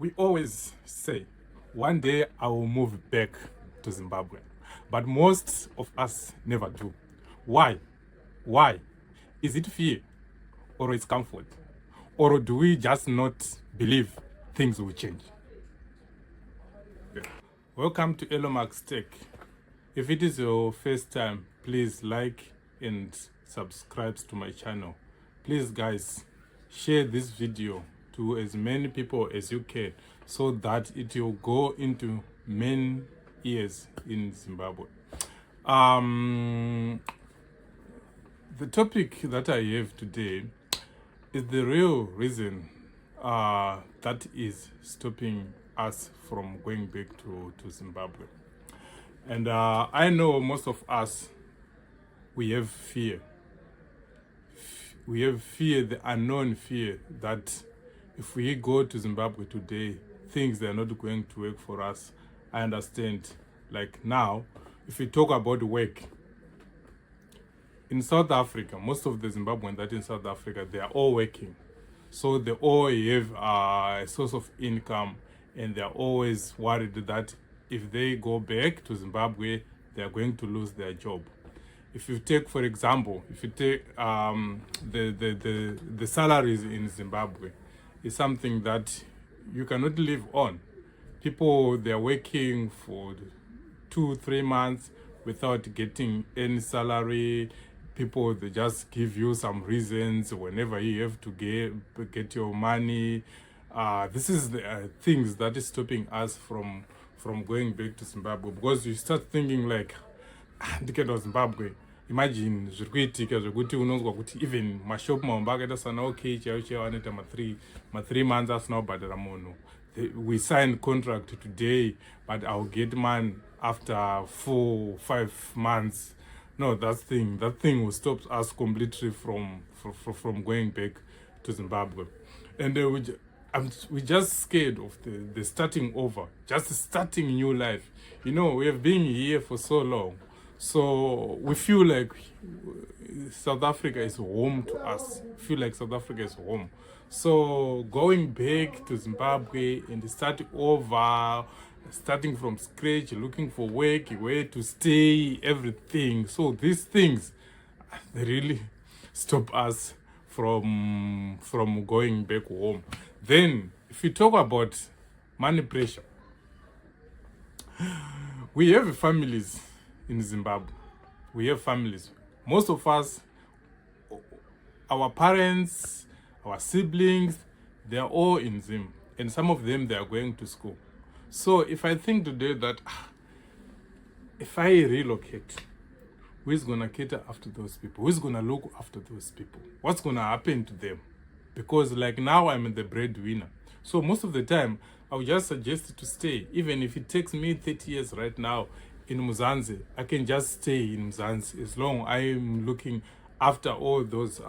We always say, one day I will move back to Zimbabwe. But most of us never do. Why? Why? Is it fear? Or is comfort? Or do we just not believe things will change? Yeah. Welcome to Elon Musk's Tech. If it is your first time, please like and subscribe to my channel. Please guys, share this video to as many people as you can so that it will go into many ears in Zimbabwe. The topic that I have today is the real reason that is stopping us from going back to Zimbabwe. And I know most of us, we have fear. We have fear, the unknown fear, that if we go to Zimbabwe today, things are not going to work for us. I understand. Like now, if we talk about work, in South Africa, most of the Zimbabweans that in South Africa, they are all working. So they all have a source of income, and they're always worried that if they go back to Zimbabwe, they are going to lose their job. If you take, for example, if you take the salaries in Zimbabwe, is something that you cannot live on. People, they're working for 2-3 months without getting any salary. People, they just give you some reasons whenever you have to get your money. This is the things that is stopping us from going back to Zimbabwe, because you start thinking like, ndikaenda Zimbabwe, imagine zviri kuitika zvekuti unonzwa kuti even mashop maomba akaita sana okay chaiyo chaiyo anoita ma3 months asina kubhadhara munhu. We sign contract today, but I'll get money after 4-5 months. No, that thing will stop us completely from going back to Zimbabwe. And we're just scared of the starting over, just starting new life. You know, we have been here for so long, so we feel like South Africa is home to us. Feel like South Africa is home. So going back to Zimbabwe and starting over, starting from scratch, looking for work, where to stay, everything. So these things, they really stop us from going back home. Then, if you talk about money pressure, we have families in Zimbabwe. We have families. Most of us, our parents, our siblings, they are all in Zim. And some of them, they are going to school. So if I think today that if I relocate, who is going to cater after those people? Who is going to look after those people? What's going to happen to them? Because like now I'm the breadwinner. So most of the time, I would just suggest to stay. Even if it takes me 30 years right now in Mzansi, I can just stay in Mzansi as long I'm looking after all those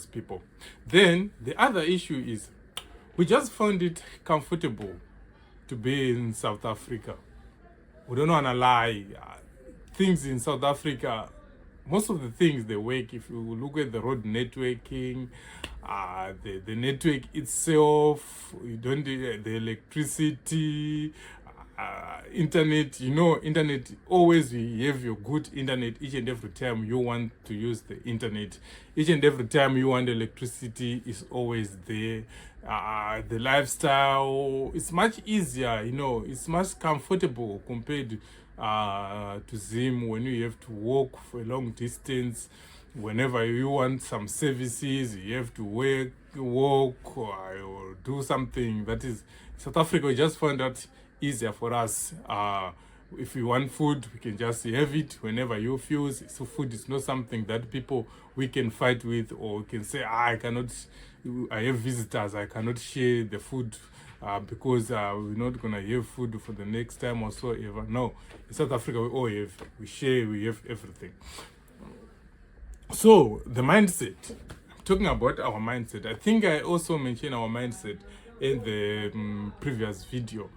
people. Then the other issue is, we just found it comfortable to be in South Africa. We don't want to lie. Things in South Africa, most of the things they work. If you look at the road networking, the network itself, you don't the electricity, internet. You know, internet, always you have your good internet each and every time you want to use the internet. Each and every time you want electricity is always there. The lifestyle is much easier, you know, it's much comfortable compared to Zim, when you have to walk for a long distance. Whenever you want some services, you have to walk or do something. That is, South Africa, we just found that easier for us. If you want food, we can just have it whenever you feel. So food is not something that people we can fight with, or we can say, I have visitors, I cannot share the food because we're not going to have food for the next time or so ever. No, in South Africa, we all have, we share, we have everything. So the mindset, I'm talking about our mindset. I think I also mentioned our mindset in the previous video.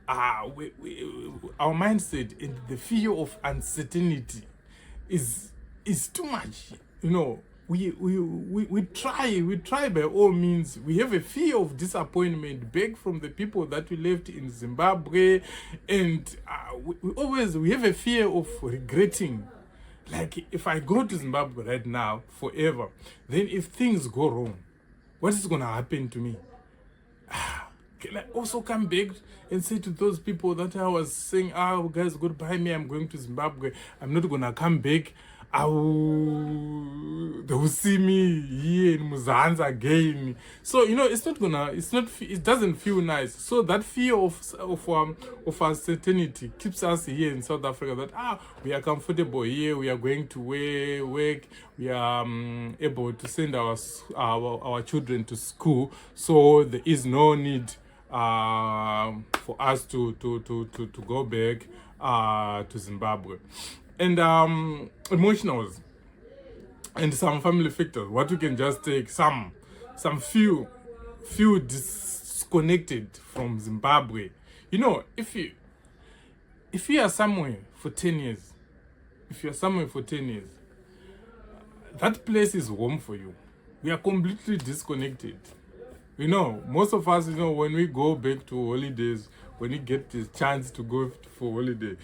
Our mindset and the fear of uncertainty is too much. You know, we try by all means. We have a fear of disappointment back from the people that we left in Zimbabwe, and we have a fear of regretting. Like, if I go to Zimbabwe right now forever, then if things go wrong, what is gonna happen to me? Can I also come back and say to those people that I was saying, guys, goodbye me, I'm going to Zimbabwe, I'm not gonna come back, they will see me here in Muzanz again. So it doesn't feel nice. So that fear of uncertainty keeps us here in South Africa, that we are comfortable here, we are going to work, we are able to send our children to school, so there is no need for us to go back to Zimbabwe. And emotionals and some family factors. What you can just take some few disconnected from Zimbabwe. If you are somewhere for 10 years, that place is home for you. We are completely disconnected. Most of us, when we go back to holidays, when you get the chance to go for holiday,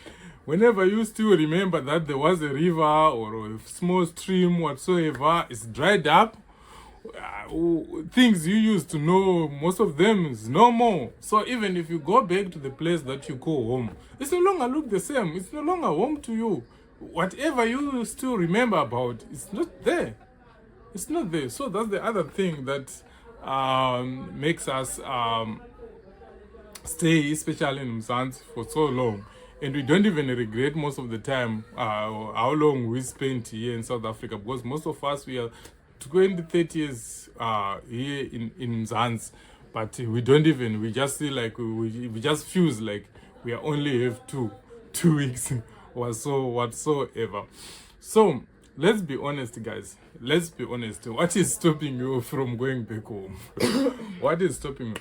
whenever you still remember that there was a river or a small stream whatsoever, it's dried up, things you used to know, most of them is no more. So even if you go back to the place that you call home, it's no longer look the same. It's no longer home to you. Whatever you still remember about, it's not there. It's not there. So that's the other thing that makes us stay, especially in Mzansi, for so long. And we don't even regret most of the time how long we spent here in South Africa, because most of us, we are 20, 30 years here in Mzansi, but we just feel like we just feels like we are only have two weeks or so whatsoever. So let's be honest, guys. Let's be honest. What is stopping you from going back home? What is stopping you?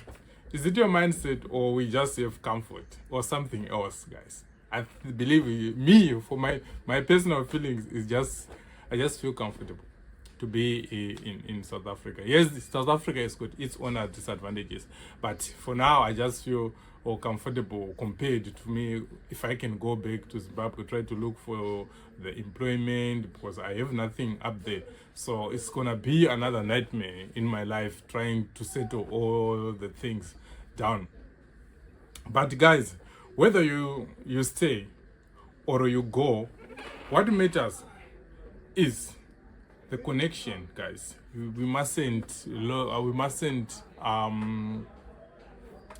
Is it your mindset, or we just have comfort, or something else, guys? I believe me, for my personal feelings, is I just feel comfortable to be in South Africa. Yes, South Africa has got its own disadvantages, but for now, I just feel comfortable compared to me. If I can go back to Zimbabwe, try to look for the employment, because I have nothing up there. So it's gonna be another nightmare in my life, trying to settle all the things down. But guys, whether you stay or you go, what matters is the connection, guys. We mustn't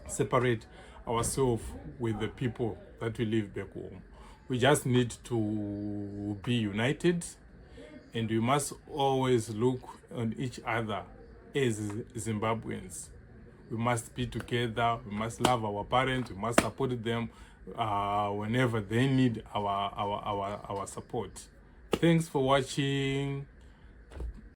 separate ourselves with the people that we live back home. We just need to be united, and we must always look on each other as Zimbabweans. We must be together. We must love our parents. We must support them whenever they need our support. Thanks for watching.